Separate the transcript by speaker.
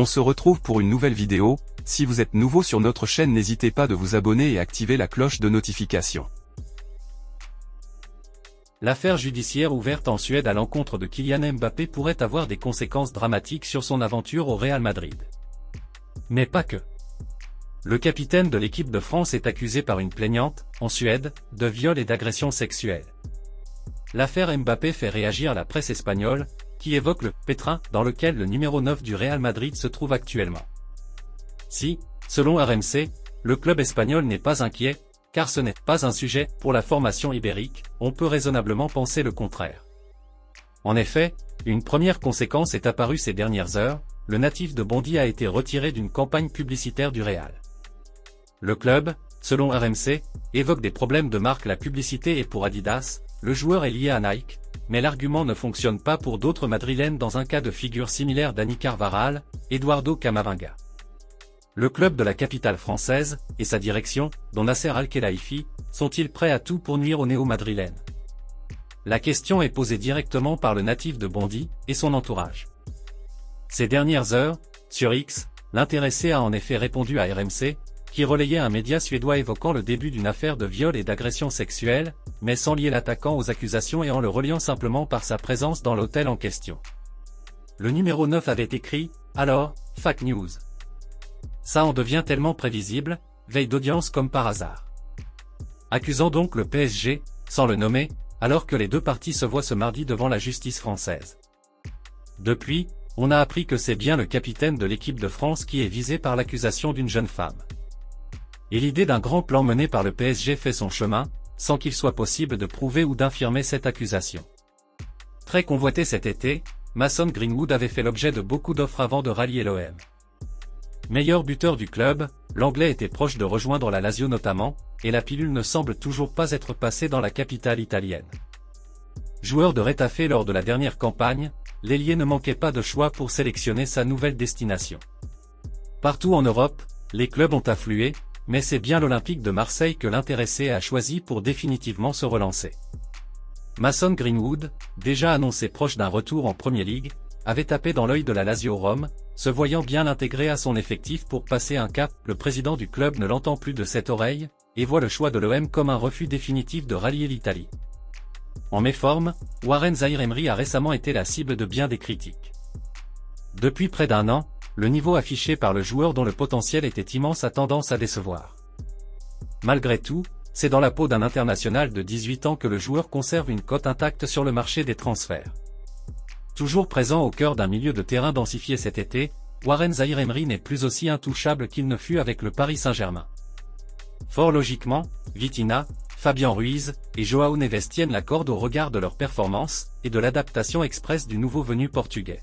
Speaker 1: On se retrouve pour une nouvelle vidéo. Si vous êtes nouveau sur notre chaîne, n'hésitez pas de vous abonner et activer la cloche de notification.
Speaker 2: L'affaire judiciaire ouverte en Suède à l'encontre de Kylian Mbappé pourrait avoir des conséquences dramatiques sur son aventure au Real Madrid. Mais pas que. Le capitaine de l'équipe de France est accusé par une plaignante, en Suède, de viol et d'agression sexuelle. L'affaire Mbappé fait réagir la presse espagnole, qui évoque le « pétrin » dans lequel le numéro 9 du Real Madrid se trouve actuellement. Si, selon RMC, le club espagnol n'est pas inquiet, car ce n'est pas un sujet pour la formation ibérique, on peut raisonnablement penser le contraire. En effet, une première conséquence est apparue ces dernières heures, le natif de Bondy a été retiré d'une campagne publicitaire du Real. Le club, selon RMC, évoque des problèmes de marque. La publicité est pour Adidas, le joueur est lié à Nike, mais l'argument ne fonctionne pas pour d'autres madrilènes dans un cas de figure similaire Dani Carvajal, Eduardo Camavinga. Le club de la capitale française, et sa direction, dont Nasser Al-Khelaifi, sont-ils prêts à tout pour nuire aux néo-madrilènes? La question est posée directement par le natif de Bondy et son entourage. Ces dernières heures, sur X, l'intéressé a en effet répondu à RMC, qui relayait un média suédois évoquant le début d'une affaire de viol et d'agression sexuelle, mais sans lier l'attaquant aux accusations et en le reliant simplement par sa présence dans l'hôtel en question. Le numéro 9 avait écrit « Alors, fake news. Ça en devient tellement prévisible, veille d'audience comme par hasard. » Accusant donc le PSG, sans le nommer, alors que les deux parties se voient ce mardi devant la justice française. Depuis, on a appris que c'est bien le capitaine de l'équipe de France qui est visé par l'accusation d'une jeune femme. Et l'idée d'un grand plan mené par le PSG fait son chemin, sans qu'il soit possible de prouver ou d'infirmer cette accusation. Très convoité cet été, Mason Greenwood avait fait l'objet de beaucoup d'offres avant de rallier l'OM. Meilleur buteur du club, l'Anglais était proche de rejoindre la Lazio notamment, et la pilule ne semble toujours pas être passée dans la capitale italienne. Joueur de Retafe lors de la dernière campagne, l'ailier ne manquait pas de choix pour sélectionner sa nouvelle destination. Partout en Europe, les clubs ont afflué, mais c'est bien l'Olympique de Marseille que l'intéressé a choisi pour définitivement se relancer. Mason Greenwood, déjà annoncé proche d'un retour en Premier League, avait tapé dans l'œil de la Lazio Rome, se voyant bien intégré à son effectif pour passer un cap. Le président du club ne l'entend plus de cette oreille, et voit le choix de l'OM comme un refus définitif de rallier l'Italie. En méforme, Warren Zaïre-Emery a récemment été la cible de bien des critiques. Depuis près d'un an, le niveau affiché par le joueur dont le potentiel était immense a tendance à décevoir. Malgré tout, c'est dans la peau d'un international de 18 ans que le joueur conserve une cote intacte sur le marché des transferts. Toujours présent au cœur d'un milieu de terrain densifié cet été, Warren Zaïre-Emery n'est plus aussi intouchable qu'il ne fut avec le Paris Saint-Germain. Fort logiquement, Vitinha, Fabian Ruiz et João Neves tiennent la corde au regard de leur performance et de l'adaptation express du nouveau venu portugais.